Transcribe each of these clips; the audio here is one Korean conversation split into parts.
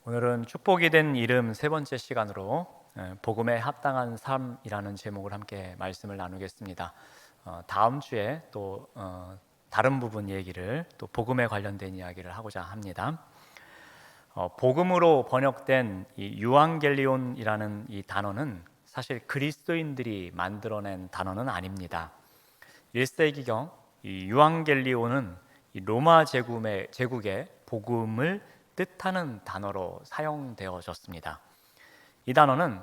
오늘은 축복이 된 이름 세 번째 시간으로 복음에 합당한 삶이라는 제목을 함께 말씀을 나누겠습니다. 다음 주에 또 다른 부분 얘기를 또 복음에 관련된 이야기를 하고자 합니다. 복음으로 번역된 이 유앙겔리온이라는 이 단어는 사실 그리스도인들이 만들어낸 단어는 아닙니다. 1세기경 이 유앙겔리온은 이 로마 제국의 복음을 뜻하는 단어로 사용되어졌습니다. 이 단어는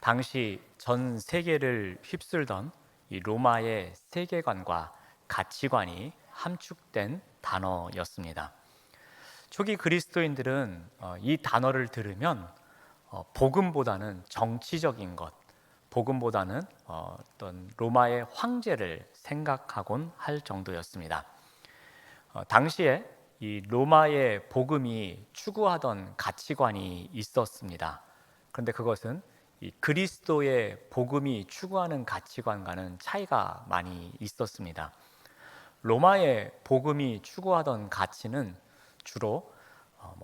당시 전 세계를 휩쓸던 이 로마의 세계관과 가치관이 함축된 단어였습니다. 초기 그리스도인들은 이 단어를 들으면 복음보다는 정치적인 것, 복음보다는 어떤 로마의 황제를 생각하곤 할 정도였습니다. 당시에 이 로마의 복음이 추구하던 가치관이 있었습니다. 그런데 그것은 이 그리스도의 복음이 추구하는 가치관과는 차이가 많이 있었습니다. 로마의 복음이 추구하던 가치는 주로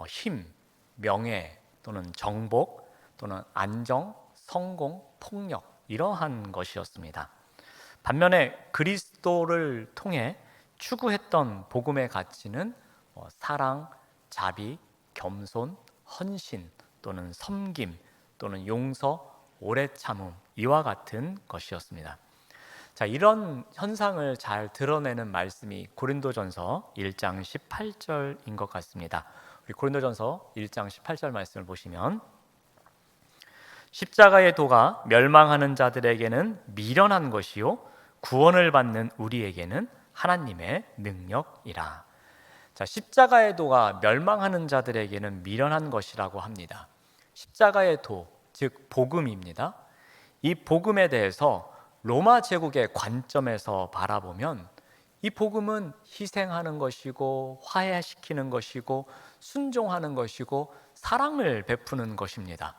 힘, 명예 또는 정복 또는 안정, 성공, 폭력 이러한 것이었습니다. 반면에 그리스도를 통해 추구했던 복음의 가치는 사랑, 자비, 겸손, 헌신 또는 섬김 또는 용서, 오래 참음 이와 같은 것이었습니다. 자, 이런 현상을 잘 드러내는 말씀이 고린도전서 1장 18절인 것 같습니다. 우리 고린도전서 1장 18절 말씀을 보시면 십자가의 도가 멸망하는 자들에게는 미련한 것이요 구원을 받는 우리에게는 하나님의 능력이라. 자, 십자가의 도가 멸망하는 자들에게는 미련한 것이라고 합니다. 십자가의 도, 즉 복음입니다. 이 복음에 대해서 로마 제국의 관점에서 바라보면 이 복음은 희생하는 것이고 화해시키는 것이고 순종하는 것이고 사랑을 베푸는 것입니다.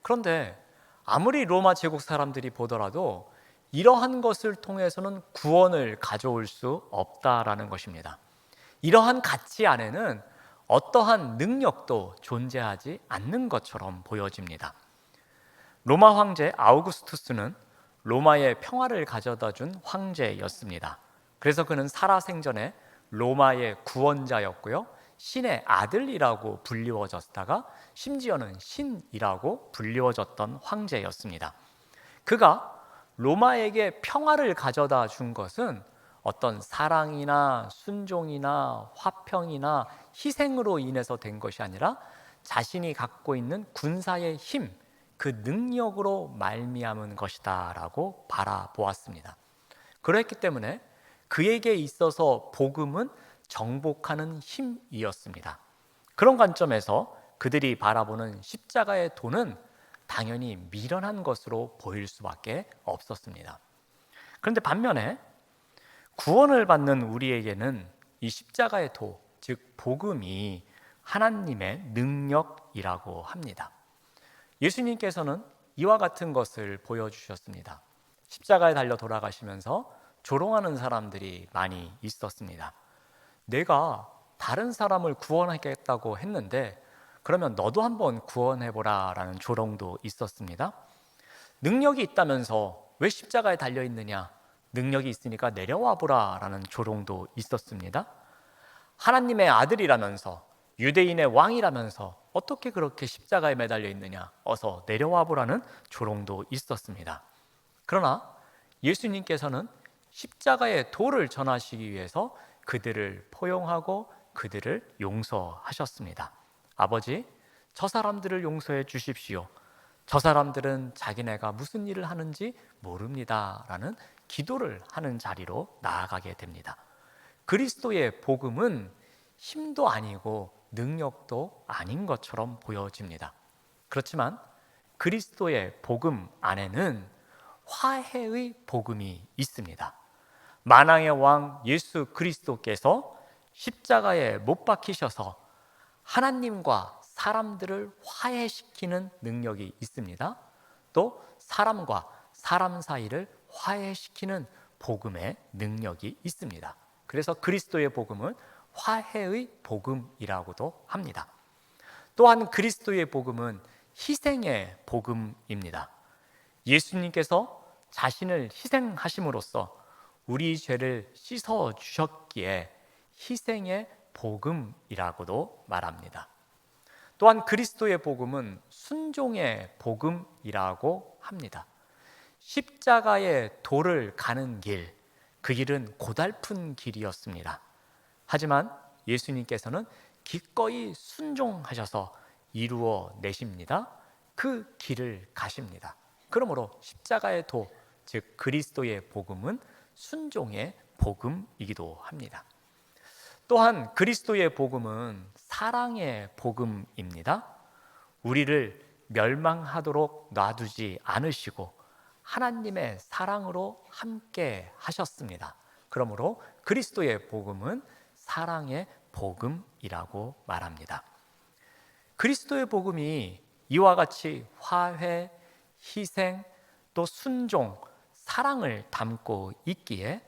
그런데 아무리 로마 제국 사람들이 보더라도 이러한 것을 통해서는 구원을 가져올 수 없다라는 것입니다. 이러한 가치 안에는 어떠한 능력도 존재하지 않는 것처럼 보여집니다. 로마 황제 아우구스투스는 로마의 평화를 가져다 준 황제였습니다. 그래서 그는 살아생전에 로마의 구원자였고요, 신의 아들이라고 불리워졌다가 심지어는 신이라고 불리워졌던 황제였습니다. 그가 로마에게 평화를 가져다 준 것은 어떤 사랑이나 순종이나 화평이나 희생으로 인해서 된 것이 아니라 자신이 갖고 있는 군사의 힘, 그 능력으로 말미암은 것이다 라고 바라보았습니다. 그랬기 때문에 그에게 있어서 복음은 정복하는 힘이었습니다. 그런 관점에서 그들이 바라보는 십자가의 도는 당연히 미련한 것으로 보일 수밖에 없었습니다. 그런데 반면에 구원을 받는 우리에게는 이 십자가의 도, 즉 복음이 하나님의 능력이라고 합니다. 예수님께서는 이와 같은 것을 보여주셨습니다. 십자가에 달려 돌아가시면서 조롱하는 사람들이 많이 있었습니다. 내가 다른 사람을 구원하겠다고 했는데 그러면 너도 한번 구원해보라 라는 조롱도 있었습니다. 능력이 있다면서 왜 십자가에 달려있느냐, 능력이 있으니까 내려와보라 라는 조롱도 있었습니다. 하나님의 아들이라면서 유대인의 왕이라면서 어떻게 그렇게 십자가에 매달려 있느냐, 어서 내려와보라는 조롱도 있었습니다. 그러나 예수님께서는 십자가의 도를 전하시기 위해서 그들을 포용하고 그들을 용서하셨습니다. 아버지, 저 사람들을 용서해 주십시오. 저 사람들은 자기네가 무슨 일을 하는지 모릅니다 라는 기도를 하는 자리로 나아가게 됩니다. 그리스도의 복음은 힘도 아니고 능력도 아닌 것처럼 보여집니다. 그렇지만 그리스도의 복음 안에는 화해의 복음이 있습니다. 만왕의 왕 예수 그리스도께서 십자가에 못 박히셔서 하나님과 사람들을 화해시키는 능력이 있습니다. 또 사람과 사람 사이를 화해시키는 복음의 능력이 있습니다. 그래서 그리스도의 복음은 화해의 복음이라고도 합니다. 또한 그리스도의 복음은 희생의 복음입니다. 예수님께서 자신을 희생하심으로써 우리 죄를 씻어 주셨기에 희생의 복음이라고도 말합니다. 또한 그리스도의 복음은 순종의 복음이라고 합니다. 십자가의 도를 가는 길, 그 길은 고달픈 길이었습니다. 하지만 예수님께서는 기꺼이 순종하셔서 이루어 내십니다. 그 길을 가십니다. 그러므로 십자가의 도, 즉 그리스도의 복음은 순종의 복음이기도 합니다. 또한 그리스도의 복음은 사랑의 복음입니다. 우리를 멸망하도록 놔두지 않으시고 하나님의 사랑으로 함께 하셨습니다. 그러므로 그리스도의 복음은 사랑의 복음이라고 말합니다. 그리스도의 복음이 이와 같이 화해, 희생, 또 순종, 사랑을 담고 있기에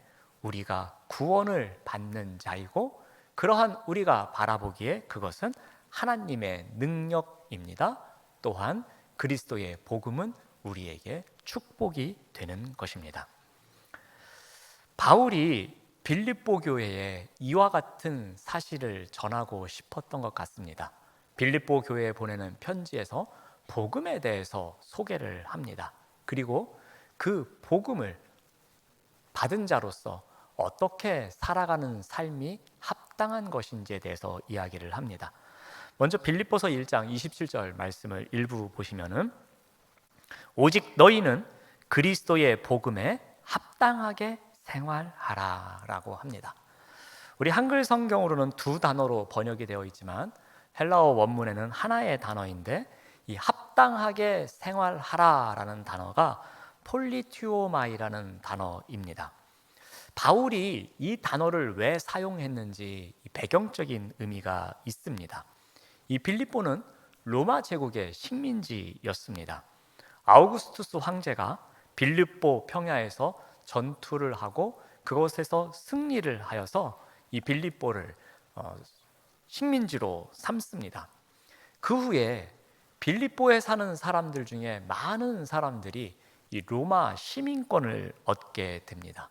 우리가 구원을 받는 자이고, 그러한 우리가 바라보기에 그것은 하나님의 능력입니다. 또한 그리스도의 복음은 우리에게 축복이 되는 것입니다. 바울이 빌립보 교회에 이와 같은 사실을 전하고 싶었던 것 같습니다. 빌립보 교회에 보내는 편지에서 복음에 대해서 소개를 합니다. 그리고 그 복음을 받은 자로서 어떻게 살아가는 삶이 합당한 것인지에 대해서 이야기를 합니다. 먼저 빌립보서 1장 27절 말씀을 일부 보시면은 오직 너희는 그리스도의 복음에 합당하게 생활하라 라고 합니다. 우리 한글 성경으로는 두 단어로 번역이 되어 있지만 헬라어 원문에는 하나의 단어인데, 이 합당하게 생활하라 라는 단어가 폴리튜오마이라는 단어입니다. 바울이 이 단어를 왜 사용했는지 배경적인 의미가 있습니다. 이 빌립보는 로마 제국의 식민지였습니다. 아우구스투스 황제가 빌립보 평야에서 전투를 하고 그곳에서 승리를 하여서 이 빌립보를 식민지로 삼습니다. 그 후에 빌립보에 사는 사람들 중에 많은 사람들이 이 로마 시민권을 얻게 됩니다.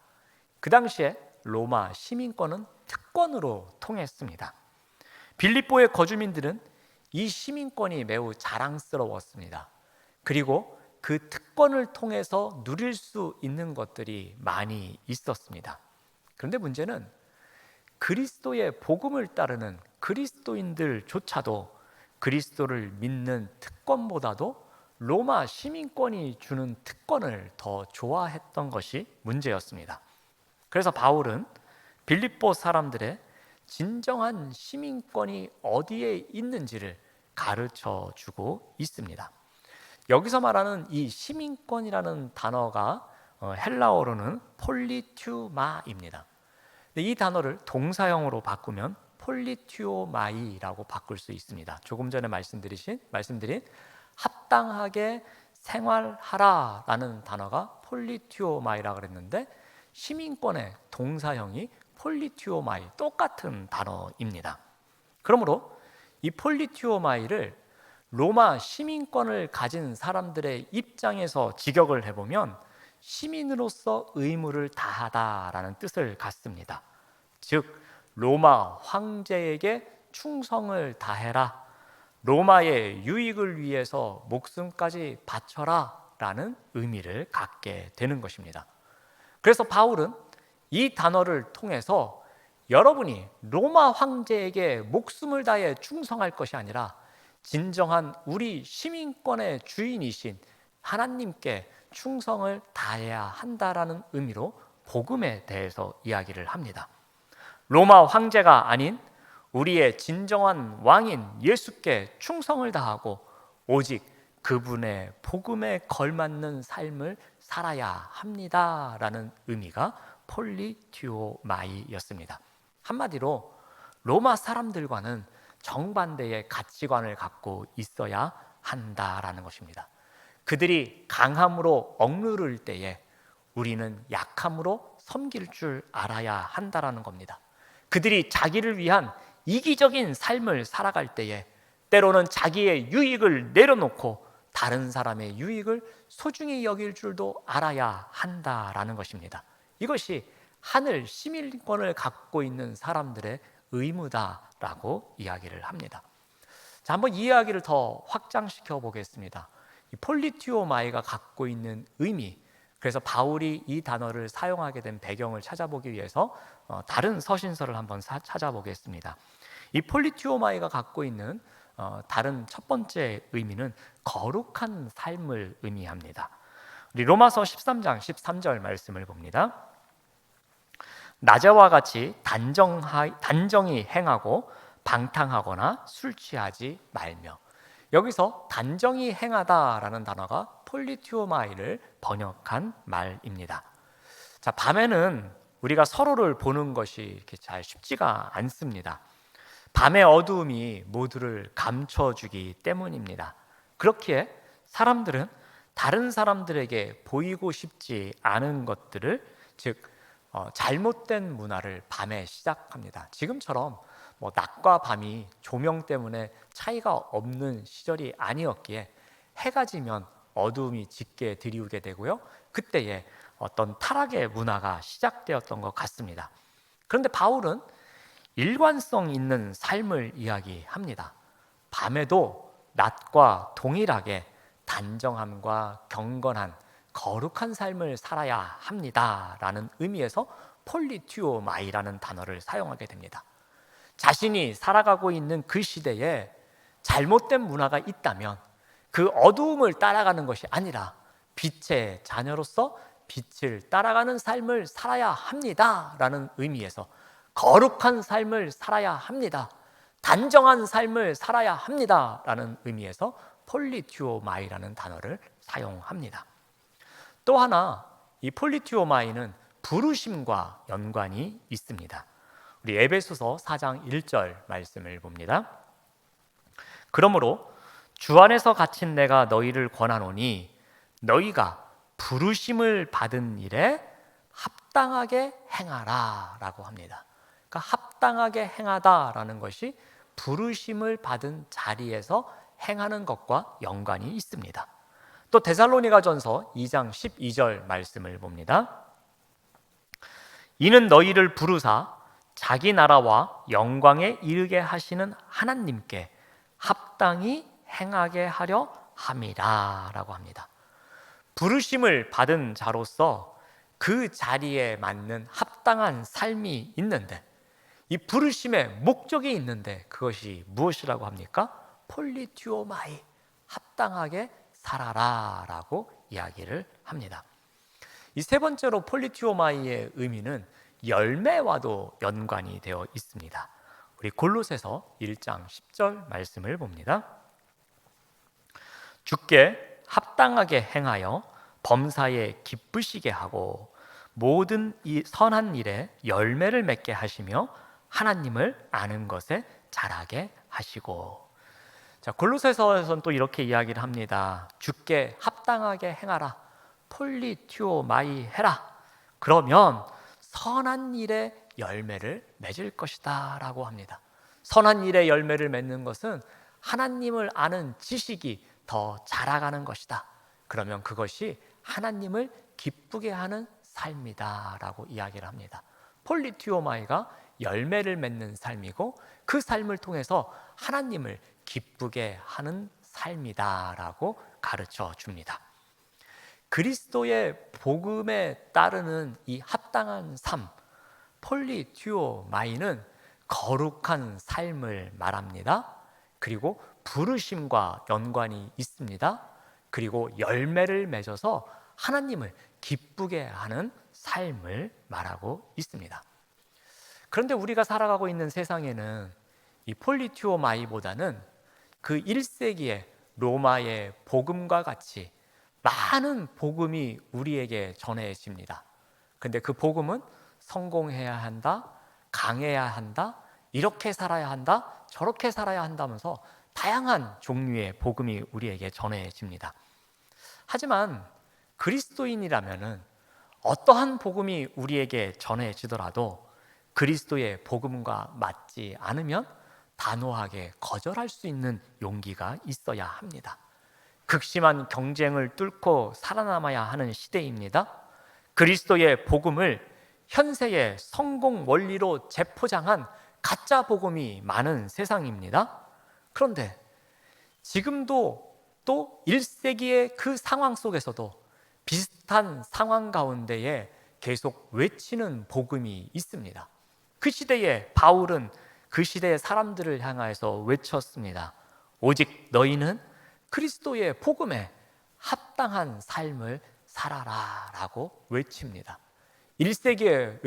그 당시에 로마 시민권은 특권으로 통했습니다. 빌립보의 거주민들은 이 시민권이 매우 자랑스러웠습니다. 그리고 그 특권을 통해서 누릴 수 있는 것들이 많이 있었습니다. 그런데 문제는 그리스도의 복음을 따르는 그리스도인들조차도 그리스도를 믿는 특권보다도 로마 시민권이 주는 특권을 더 좋아했던 것이 문제였습니다. 그래서 바울은 빌립보 사람들의 진정한 시민권이 어디에 있는지를 가르쳐 주고 있습니다. 여기서 말하는 이 시민권이라는 단어가 헬라어로는 폴리튜마입니다. 이 단어를 동사형으로 바꾸면 폴리튜오마이라고 바꿀 수 있습니다. 조금 전에 말씀드린 합당하게 생활하라라는 단어가 폴리튜오마이라고 그랬는데, 시민권의 동사형이 폴리튜오마이, 똑같은 단어입니다. 그러므로 이 폴리튜오마이를 로마 시민권을 가진 사람들의 입장에서 직역을 해보면 시민으로서 의무를 다하다라는 뜻을 갖습니다. 즉 로마 황제에게 충성을 다해라, 로마의 유익을 위해서 목숨까지 바쳐라 라는 의미를 갖게 되는 것입니다. 그래서 바울은 이 단어를 통해서 여러분이 로마 황제에게 목숨을 다해 충성할 것이 아니라 진정한 우리 시민권의 주인이신 하나님께 충성을 다해야 한다라는 의미로 복음에 대해서 이야기를 합니다. 로마 황제가 아닌 우리의 진정한 왕인 예수께 충성을 다하고 오직 그분의 복음에 걸맞는 삶을 살아야 합니다라는 의미가 폴리튜오마이였습니다. 한마디로 로마 사람들과는 정반대의 가치관을 갖고 있어야 한다라는 것입니다. 그들이 강함으로 억누를 때에 우리는 약함으로 섬길 줄 알아야 한다라는 겁니다. 그들이 자기를 위한 이기적인 삶을 살아갈 때에 때로는 자기의 유익을 내려놓고 다른 사람의 유익을 소중히 여길 줄도 알아야 한다라는 것입니다. 이것이 하늘 시민권을 갖고 있는 사람들의 의무다라고 이야기를 합니다. 자, 한번 이 이야기를 더 확장시켜 보겠습니다. 이 폴리티오마이가 갖고 있는 의미, 그래서 바울이 이 단어를 사용하게 된 배경을 찾아보기 위해서 다른 서신서를 한번 찾아보겠습니다. 이 폴리티오마이가 갖고 있는 다른 첫 번째 의미는 거룩한 삶을 의미합니다. 우리 로마서 13장 13절 말씀을 봅니다. 낮에와 같이 단정히 행하고 방탕하거나 술 취하지 말며. 여기서 단정히 행하다라는 단어가 폴리티오마이를 번역한 말입니다. 자, 밤에는 우리가 서로를 보는 것이 이렇게 잘 쉽지가 않습니다. 밤의 어두움이 모두를 감춰주기 때문입니다. 그렇기에 사람들은 다른 사람들에게 보이고 싶지 않은 것들을, 즉 잘못된 문화를 밤에 시작합니다. 지금처럼 낮과 밤이 조명 때문에 차이가 없는 시절이 아니었기에 해가 지면 어두움이 짙게 드리우게 되고요, 그때에 어떤 타락의 문화가 시작되었던 것 같습니다. 그런데 바울은 일관성 있는 삶을 이야기합니다. 밤에도 낮과 동일하게 단정함과 경건한 거룩한 삶을 살아야 합니다라는 의미에서 폴리티오마이라는 단어를 사용하게 됩니다. 자신이 살아가고 있는 그 시대에 잘못된 문화가 있다면 그 어두움을 따라가는 것이 아니라 빛의 자녀로서 빛을 따라가는 삶을 살아야 합니다라는 의미에서 거룩한 삶을 살아야 합니다, 단정한 삶을 살아야 합니다라는 의미에서 폴리티오마이라는 단어를 사용합니다. 또 하나, 이 폴리티오마이는 부르심과 연관이 있습니다. 우리 에베소서 4장 1절 말씀을 봅니다. 그러므로 주 안에서 갇힌 내가 너희를 권하노니 너희가 부르심을 받은 일에 합당하게 행하라 라고 합니다. 그러니까 합당하게 행하다라는 것이 부르심을 받은 자리에서 행하는 것과 연관이 있습니다. 또 데살로니가전서 2장 12절 말씀을 봅니다. 이는 너희를 부르사 자기 나라와 영광에 이르게 하시는 하나님께 합당히 행하게 하려 함이라 라고 합니다. 부르심을 받은 자로서 그 자리에 맞는 합당한 삶이 있는데, 이 부르심의 목적이 있는데 그것이 무엇이라고 합니까? 폴리티오마이, 합당하게 살아라 라고 이야기를 합니다. 이 세 번째로 폴리티오마이의 의미는 열매와도 연관이 되어 있습니다. 우리 골로새서 1장 10절 말씀을 봅니다. 주께 합당하게 행하여 범사에 기쁘시게 하고 모든 이 선한 일에 열매를 맺게 하시며 하나님을 아는 것에 자라게 하시고. 자, 골로새서에서는 또 이렇게 이야기를 합니다. 주께 합당하게 행하라, 폴리티오마이 해라. 그러면 선한 일의 열매를 맺을 것이다 라고 합니다. 선한 일의 열매를 맺는 것은 하나님을 아는 지식이 더 자라가는 것이다. 그러면 그것이 하나님을 기쁘게 하는 삶이다 라고 이야기를 합니다. 폴리티오마이가 열매를 맺는 삶이고 그 삶을 통해서 하나님을 기쁘게 하는 삶이다 라고 가르쳐 줍니다. 그리스도의 복음에 따르는 이 합당한 삶, 폴리티오마이는 거룩한 삶을 말합니다. 그리고 부르심과 연관이 있습니다. 그리고 열매를 맺어서 하나님을 기쁘게 하는 삶을 말하고 있습니다. 그런데 우리가 살아가고 있는 세상에는 이 폴리티오마이보다는 그 1세기의 로마의 복음과 같이 많은 복음이 우리에게 전해집니다. 근데 그 복음은 성공해야 한다, 강해야 한다, 이렇게 살아야 한다, 저렇게 살아야 한다면서 다양한 종류의 복음이 우리에게 전해집니다. 하지만 그리스도인이라면은 어떠한 복음이 우리에게 전해지더라도 그리스도의 복음과 맞지 않으면 단호하게 거절할 수 있는 용기가 있어야 합니다. 극심한 경쟁을 뚫고 살아남아야 하는 시대입니다. 그리스도의 복음을 현세의 성공 원리로 재포장한 가짜 복음이 많은 세상입니다. 그런데 지금도 또 1세기의 그 상황 속에서도 비슷한 상황 가운데에 계속 외치는 복음이 있습니다. 그 시대에 바울은 그 시대의 사람들을 향하여서 외쳤습니다. 오직 너희는 그리스도의 복음에 합당한 삶을 살아라 라고 외칩니다. 1세기의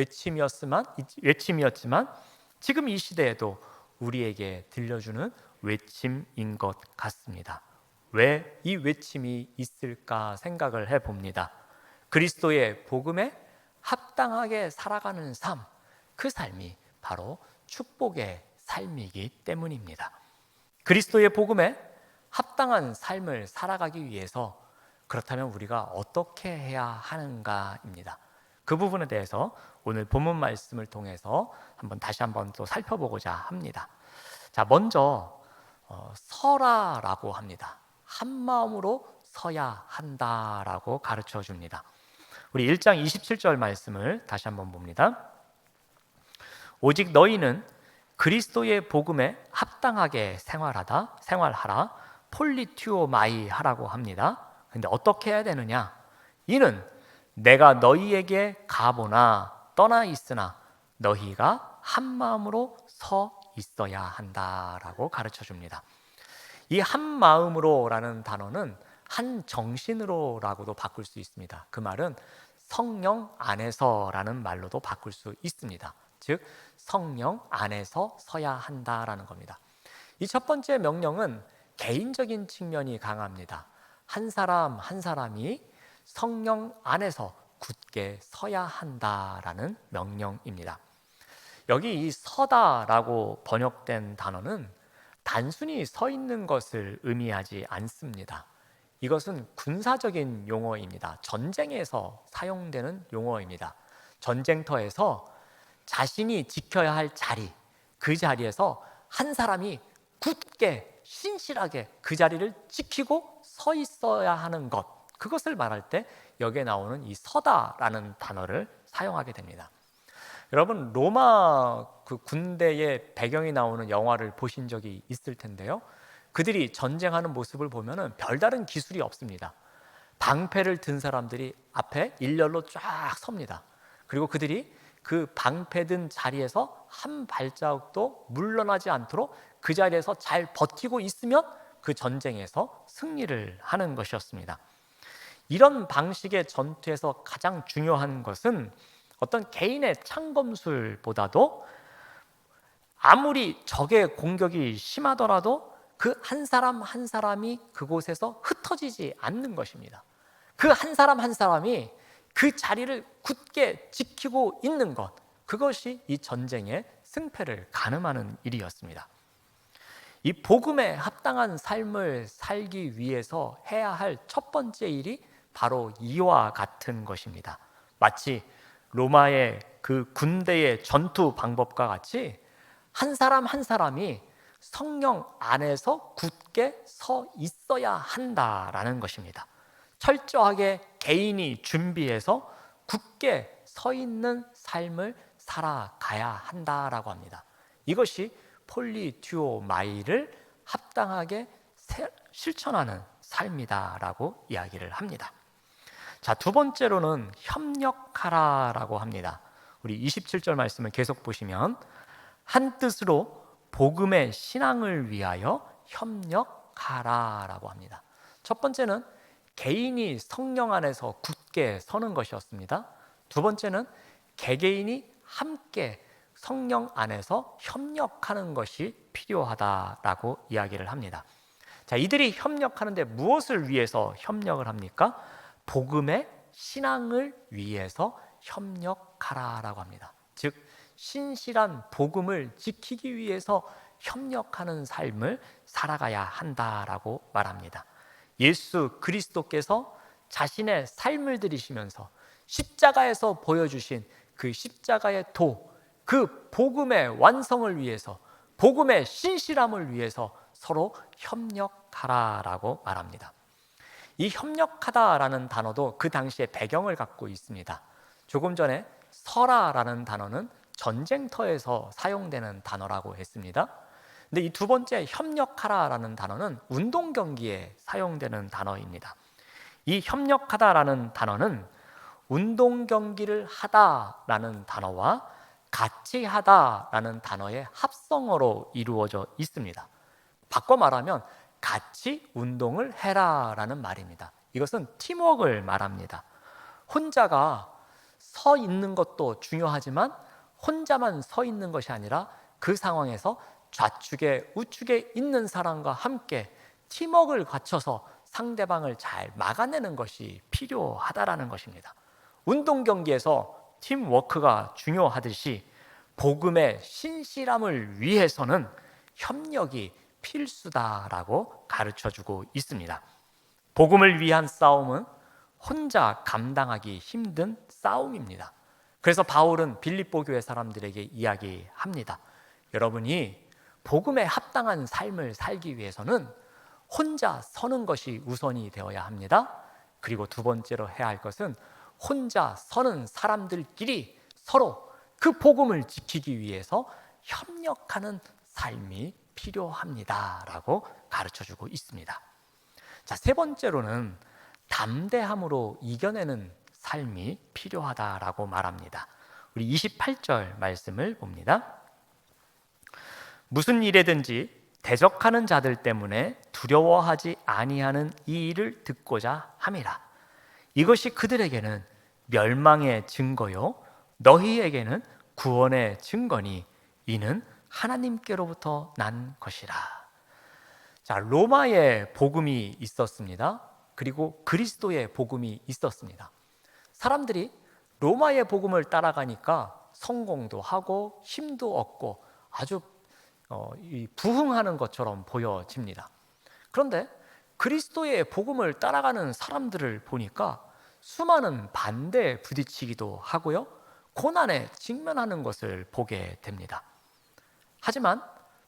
외침이었지만 지금 이 시대에도 우리에게 들려주는 외침인 것 같습니다. 왜 이 외침이 있을까 생각을 해봅니다. 그리스도의 복음에 합당하게 살아가는 삶, 그 삶이 바로 축복의 삶이기 때문입니다. 그리스도의 복음에 합당한 삶을 살아가기 위해서 그렇다면 우리가 어떻게 해야 하는가입니다. 그 부분에 대해서 오늘 본문 말씀을 통해서 다시 한번 또 살펴보고자 합니다. 자, 먼저 서라라고 합니다. 한 마음으로 서야 한다라고 가르쳐 줍니다. 우리 1장 27절 말씀을 다시 한번 봅니다. 오직 너희는 그리스도의 복음에 합당하게 생활하라 폴리튜오 마이 하라고 합니다. 근데 어떻게 해야 되느냐? 이는 내가 너희에게 가보나 떠나 있으나 너희가 한 마음으로 서 있어야 한다라고 가르쳐 줍니다. 이 한 마음으로라는 단어는 한 정신으로라고도 바꿀 수 있습니다. 그 말은 성령 안에서라는 말로도 바꿀 수 있습니다. 즉 성령 안에서 서야 한다라는 겁니다. 이 첫 번째 명령은 개인적인 측면이 강합니다. 한 사람 한 사람이 성령 안에서 굳게 서야 한다라는 명령입니다. 여기 이 서다라고 번역된 단어는 단순히 서 있는 것을 의미하지 않습니다. 이것은 군사적인 용어입니다. 전쟁에서 사용되는 용어입니다. 전쟁터에서 자신이 지켜야 할 자리, 그 자리에서 한 사람이 굳게 신실하게 그 자리를 지키고 서 있어야 하는 것, 그것을 말할 때 여기에 나오는 이 서다라는 단어를 사용하게 됩니다. 여러분 로마 그 군대의 배경이 나오는 영화를 보신 적이 있을 텐데요. 그들이 전쟁하는 모습을 보면은 별다른 기술이 없습니다. 방패를 든 사람들이 앞에 일렬로 쫙 섭니다. 그리고 그들이 그 방패 든 자리에서 한 발자국도 물러나지 않도록 그 자리에서 잘 버티고 있으면 그 전쟁에서 승리를 하는 것이었습니다. 이런 방식의 전투에서 가장 중요한 것은 어떤 개인의 창검술보다도 아무리 적의 공격이 심하더라도 그 한 사람 한 사람이 그곳에서 흩어지지 않는 것입니다. 그 한 사람 한 사람이 그 자리를 굳게 지키고 있는 것, 그것이 이 전쟁의 승패를 가늠하는 일이었습니다. 이 복음에 합당한 삶을 살기 위해서 해야 할 첫 번째 일이 바로 이와 같은 것입니다. 마치 로마의 그 군대의 전투 방법과 같이 한 사람 한 사람이 성령 안에서 굳게 서 있어야 한다라는 것입니다. 철저하게 개인이 준비해서 굳게 서 있는 삶을 살아가야 한다라고 합니다. 이것이 폴리튜오 마이를 합당하게 실천하는 삶이다라고 이야기를 합니다. 자, 두 번째로는 협력하라라고 합니다. 우리 27절 말씀을 계속 보시면 한 뜻으로 복음의 신앙을 위하여 협력하라라고 합니다. 첫 번째는 개인이 성령 안에서 굳게 서는 것이었습니다. 두 번째는 개개인이 함께 성령 안에서 협력하는 것이 필요하다라고 이야기를 합니다. 자, 이들이 협력하는데 무엇을 위해서 협력을 합니까? 복음의 신앙을 위해서 협력하라라고 합니다. 즉 신실한 복음을 지키기 위해서 협력하는 삶을 살아가야 한다라고 말합니다. 예수 그리스도께서 자신의 삶을 들이시면서 십자가에서 보여주신 그 십자가의 도, 그 복음의 완성을 위해서 복음의 신실함을 위해서 서로 협력하라라고 말합니다. 이 협력하다라는 단어도 그 당시의 배경을 갖고 있습니다. 조금 전에 서라라는 단어는 전쟁터에서 사용되는 단어라고 했습니다. 근데 이 두 번째 협력하라라는 단어는 운동 경기에 사용되는 단어입니다. 이 협력하다라는 단어는 운동 경기를 하다라는 단어와 같이 하다라는 단어의 합성어로 이루어져 있습니다. 바꿔 말하면 같이 운동을 해라라는 말입니다. 이것은 팀워크를 말합니다. 혼자가 서 있는 것도 중요하지만 혼자만 서 있는 것이 아니라 그 상황에서 좌측에 우측에 있는 사람과 함께 팀워크를 갖춰서 상대방을 잘 막아내는 것이 필요하다라는 것입니다. 운동 경기에서 팀워크가 중요하듯이 복음의 신실함을 위해서는 협력이 필수다라고 가르쳐주고 있습니다. 복음을 위한 싸움은 혼자 감당하기 힘든 싸움입니다. 그래서 바울은 빌립보 교회 사람들에게 이야기합니다. 여러분이 복음에 합당한 삶을 살기 위해서는 혼자 서는 것이 우선이 되어야 합니다. 그리고 두 번째로 해야 할 것은 혼자 서는 사람들끼리 서로 그 복음을 지키기 위해서 협력하는 삶이 필요합니다라고 가르쳐주고 있습니다. 자, 세 번째로는 담대함으로 이겨내는 삶이 필요하다라고 말합니다. 우리 28절 말씀을 봅니다. 무슨 일에든지 대적하는 자들 때문에 두려워하지 아니하는 이 일을 듣고자 함이라. 이것이 그들에게는 멸망의 증거요 너희에게는 구원의 증거니 이는 하나님께로부터 난 것이라. 자, 로마의 복음이 있었습니다. 그리고 그리스도의 복음이 있었습니다. 사람들이 로마의 복음을 따라가니까 성공도 하고 힘도 얻고 아주 부흥하는 것처럼 보여집니다. 그런데 그리스도의 복음을 따라가는 사람들을 보니까 수많은 반대에 부딪히기도 하고요, 고난에 직면하는 것을 보게 됩니다. 하지만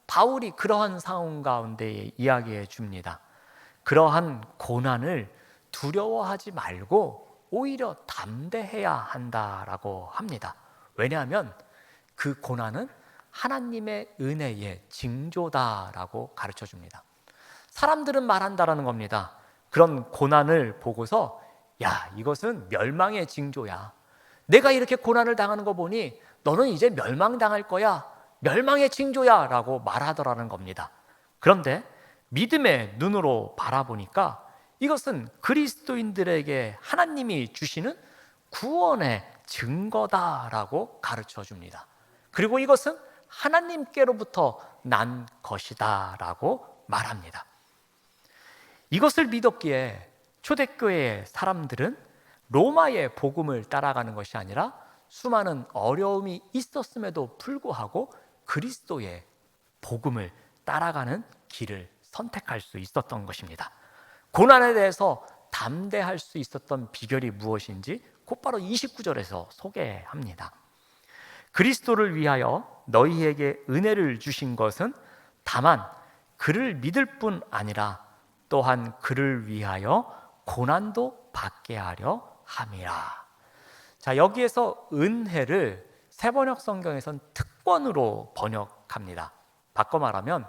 바울이 그러한 상황 가운데 이야기해 줍니다. 그러한 고난을 두려워하지 말고 오히려 담대해야 한다라고 합니다. 왜냐하면 그 고난은 하나님의 은혜의 징조다라고 가르쳐 줍니다. 사람들은 말한다라는 겁니다. 그런 고난을 보고서 야, 이것은 멸망의 징조야. 내가 이렇게 고난을 당하는 거 보니 너는 이제 멸망당할 거야. 멸망의 징조야 라고 말하더라는 겁니다. 그런데 믿음의 눈으로 바라보니까 이것은 그리스도인들에게 하나님이 주시는 구원의 증거다라고 가르쳐 줍니다. 그리고 이것은 하나님께로부터 난 것이다라고 말합니다. 이것을 믿었기에 초대교회의 사람들은 로마의 복음을 따라가는 것이 아니라 수많은 어려움이 있었음에도 불구하고 그리스도의 복음을 따라가는 길을 선택할 수 있었던 것입니다. 고난에 대해서 담대할 수 있었던 비결이 무엇인지 곧바로 29절에서 소개합니다. 그리스도를 위하여 너희에게 은혜를 주신 것은 다만 그를 믿을 뿐 아니라 또한 그를 위하여 고난도 받게 하려 함이라. 자, 여기에서 은혜를 새번역 성경에선 특권으로 번역합니다. 바꿔 말하면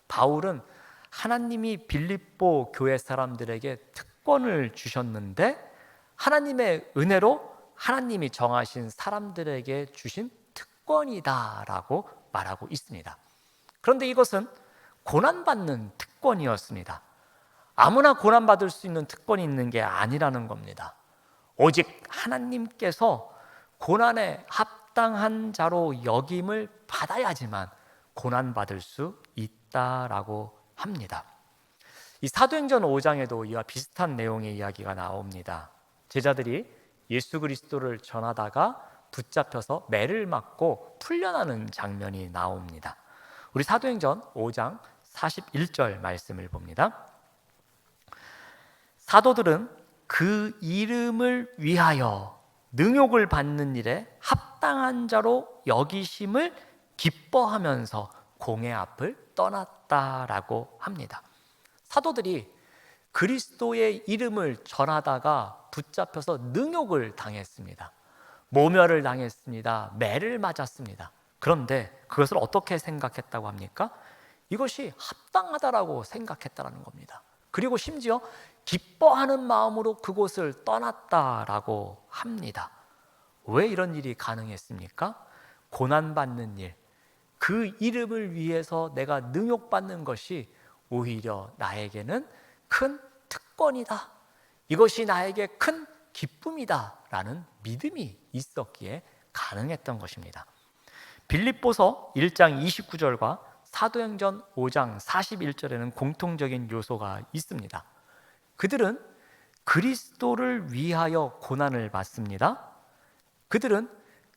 바울은 하나님이 빌립보 교회 사람들에게 특권을 주셨는데 하나님의 은혜로 하나님이 정하신 사람들에게 주신 특권이다라고 말하고 있습니다. 그런데 이것은 고난받는 특권이었습니다. 아무나 고난받을 수 있는 특권이 있는 게 아니라는 겁니다. 오직 하나님께서 고난에 합당한 자로 여김을 받아야지만 고난받을 수 있다라고 합니다. 이 사도행전 5장에도 이와 비슷한 내용의 이야기가 나옵니다. 제자들이 예수 그리스도를 전하다가 붙잡혀서 매를 맞고 풀려나는 장면이 나옵니다. 우리 사도행전 5장 41절 말씀을 봅니다. 사도들은 그 이름을 위하여 능욕을 받는 일에 합당한 자로 여기심을 기뻐하면서 공회 앞을 떠났다라고 합니다. 사도들이 그리스도의 이름을 전하다가 붙잡혀서 능욕을 당했습니다. 모멸을 당했습니다. 매를 맞았습니다. 그런데 그것을 어떻게 생각했다고 합니까? 이것이 합당하다라고 생각했다는 겁니다. 그리고 심지어 기뻐하는 마음으로 그곳을 떠났다라고 합니다. 왜 이런 일이 가능했습니까? 고난받는 일, 그 이름을 위해서 내가 능욕받는 것이 오히려 나에게는 큰 특권이다. 이것이 나에게 큰 기쁨이다 라는 믿음이 있었기에 가능했던 것입니다. 빌립보서 1장 29절과 사도행전 5장 41절에는 공통적인 요소가 있습니다. 그들은 그리스도를 위하여 고난을 받습니다. 그들은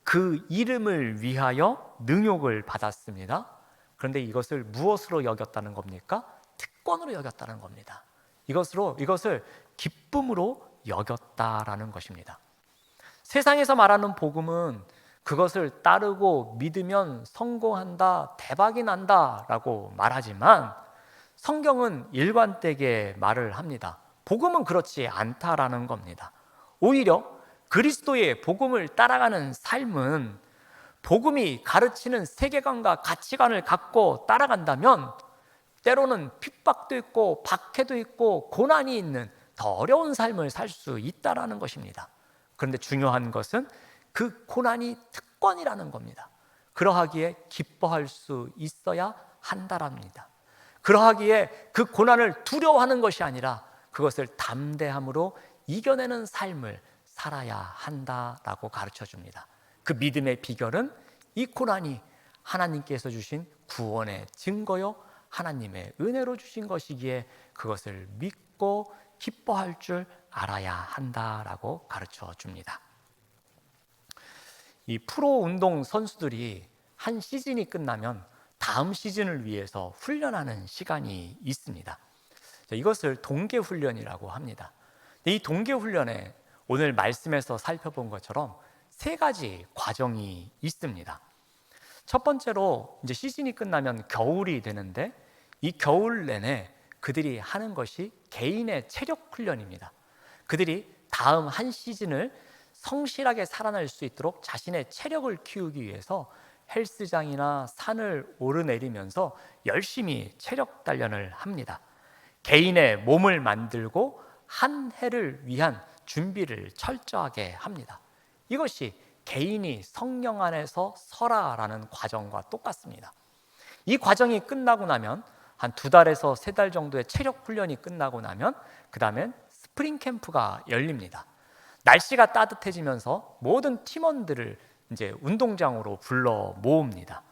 그 이름을 위하여 능욕을 받았습니다. 그런데 이것을 무엇으로 여겼다는 겁니까? 특권으로 여겼다는 겁니다. 이것을 기쁨으로 여겼다라는 것입니다. 세상에서 말하는 복음은 그것을 따르고 믿으면 성공한다, 대박이 난다 라고 말하지만 성경은 일관되게 말을 합니다. 복음은 그렇지 않다라는 겁니다. 오히려 그리스도의 복음을 따라가는 삶은 복음이 가르치는 세계관과 가치관을 갖고 따라간다면 때로는 핍박도 있고 박해도 있고 고난이 있는 더 어려운 삶을 살 수 있다라는 것입니다. 그런데 중요한 것은 그 고난이 특권이라는 겁니다. 그러하기에 기뻐할 수 있어야 한다랍니다. 그러하기에 그 고난을 두려워하는 것이 아니라 그것을 담대함으로 이겨내는 삶을 살아야 한다라고 가르쳐 줍니다. 그 믿음의 비결은 이 고난이 하나님께서 주신 구원의 증거요 하나님의 은혜로 주신 것이기에 그것을 믿고 기뻐할 줄 알아야 한다라고 가르쳐 줍니다. 이 프로 운동 선수들이 한 시즌이 끝나면 다음 시즌을 위해서 훈련하는 시간이 있습니다. 이것을 동계훈련이라고 합니다. 이 동계훈련에 오늘 말씀에서 살펴본 것처럼 세 가지 과정이 있습니다. 첫 번째로 이제 시즌이 끝나면 겨울이 되는데 이 겨울 내내 그들이 하는 것이 개인의 체력 훈련입니다. 그들이 다음 한 시즌을 성실하게 살아낼 수 있도록 자신의 체력을 키우기 위해서 헬스장이나 산을 오르내리면서 열심히 체력 단련을 합니다. 개인의 몸을 만들고 한 해를 위한 준비를 철저하게 합니다. 이것이 개인이 성령 안에서 서라라는 과정과 똑같습니다. 이 과정이 끝나고 나면 한 2달에서 3달 정도의 체력 훈련이 끝나고 나면 그 다음엔 스프링 캠프가 열립니다. 날씨가 따뜻해지면서 모든 팀원들을 이제 운동장으로 불러 모읍니다.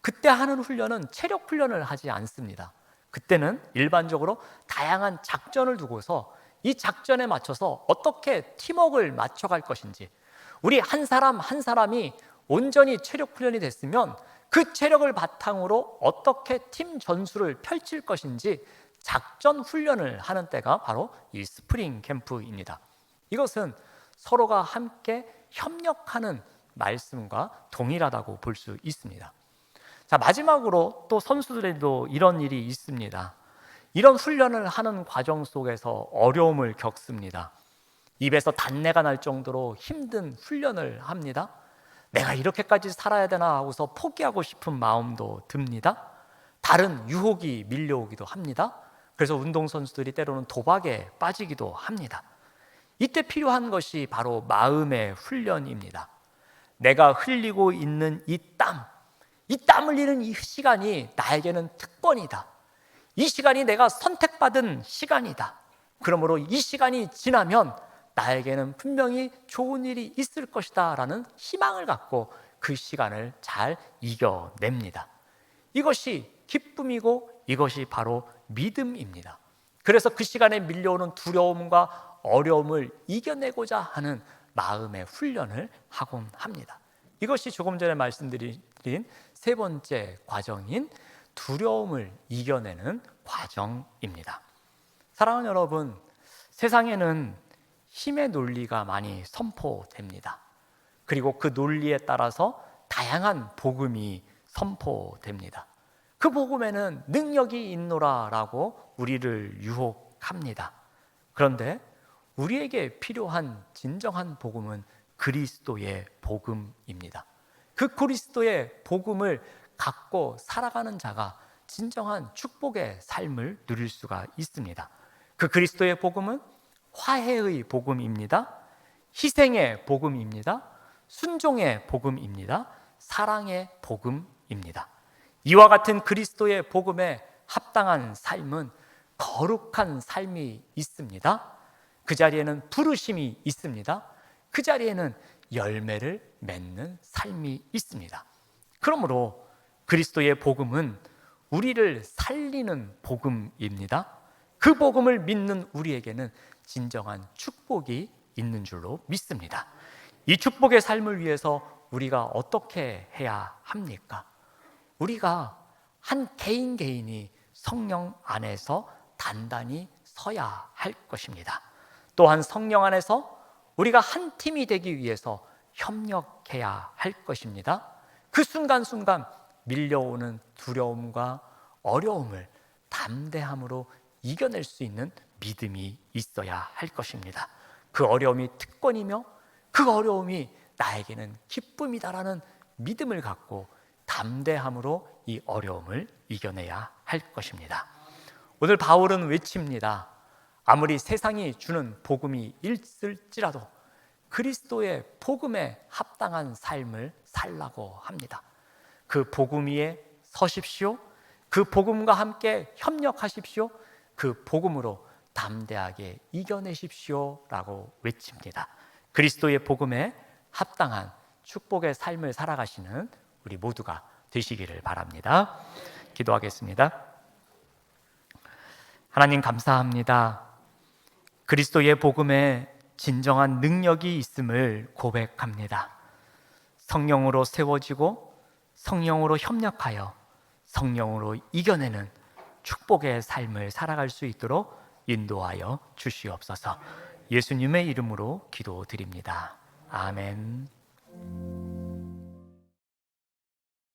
그때 하는 훈련은 체력 훈련을 하지 않습니다. 그때는 일반적으로 다양한 작전을 두고서 이 작전에 맞춰서 어떻게 팀워크를 맞춰갈 것인지, 우리 한 사람 한 사람이 온전히 체력 훈련이 됐으면 그 체력을 바탕으로 어떻게 팀 전술을 펼칠 것인지 작전 훈련을 하는 때가 바로 이 스프링 캠프입니다. 이것은 서로가 함께 협력하는 말씀과 동일하다고 볼 수 있습니다. 자, 마지막으로 또 선수들에도 이런 일이 있습니다. 이런 훈련을 하는 과정 속에서 어려움을 겪습니다. 입에서 단내가 날 정도로 힘든 훈련을 합니다. 내가 이렇게까지 살아야 되나 하고서 포기하고 싶은 마음도 듭니다. 다른 유혹이 밀려오기도 합니다. 그래서 운동선수들이 때로는 도박에 빠지기도 합니다. 이때 필요한 것이 바로 마음의 훈련입니다. 내가 흘리고 있는 이 땀 흘리는 이 시간이 나에게는 특권이다. 이 시간이 내가 선택받은 시간이다. 그러므로 이 시간이 지나면 나에게는 분명히 좋은 일이 있을 것이다 라는 희망을 갖고 그 시간을 잘 이겨냅니다. 이것이 기쁨이고 이것이 바로 믿음입니다. 그래서 그 시간에 밀려오는 두려움과 어려움을 이겨내고자 하는 마음의 훈련을 하곤 합니다. 이것이 조금 전에 말씀드린 세 번째 과정인 두려움을 이겨내는 과정입니다. 사랑하는 여러분, 세상에는 힘의 논리가 많이 선포됩니다. 그리고 그 논리에 따라서 다양한 복음이 선포됩니다. 그 복음에는 능력이 있노라라고 우리를 유혹합니다. 그런데 우리에게 필요한 진정한 복음은 그리스도의 복음입니다. 그 그리스도의 복음을 갖고 살아가는 자가 진정한 축복의 삶을 누릴 수가 있습니다. 그 그리스도의 복음은 화해의 복음입니다. 희생의 복음입니다. 순종의 복음입니다. 사랑의 복음입니다. 이와 같은 그리스도의 복음에 합당한 삶은 거룩한 삶이 있습니다. 그 자리에는 부르심이 있습니다. 그 자리에는 열매를 맺는 삶이 있습니다. 그러므로 그리스도의 복음은 우리를 살리는 복음입니다. 그 복음을 믿는 우리에게는 진정한 축복이 있는 줄로 믿습니다. 이 축복의 삶을 위해서 우리가 어떻게 해야 합니까? 우리가 한 개인 개인이 성령 안에서 단단히 서야 할 것입니다. 또한 성령 안에서 우리가 한 팀이 되기 위해서 협력해야 할 것입니다. 그 순간순간 밀려오는 두려움과 어려움을 담대함으로 이겨낼 수 있는 믿음이 있어야 할 것입니다. 그 어려움이 특권이며 그 어려움이 나에게는 기쁨이다라는 믿음을 갖고 담대함으로 이 어려움을 이겨내야 할 것입니다. 오늘 바울은 외칩니다. 아무리 세상이 주는 복음이 있을지라도 그리스도의 복음에 합당한 삶을 살라고 합니다. 그 복음 위에 서십시오. 그 복음과 함께 협력하십시오. 그 복음으로 담대하게 이겨내십시오 라고 외칩니다. 그리스도의 복음에 합당한 축복의 삶을 살아가시는 우리 모두가 되시기를 바랍니다. 기도하겠습니다. 하나님 감사합니다. 그리스도의 복음에 진정한 능력이 있음을 고백합니다. 성령으로 세워지고 성령으로 협력하여 성령으로 이겨내는 축복의 삶을 살아갈 수 있도록 인도하여 주시옵소서. 예수님의 이름으로 기도드립니다. 아멘.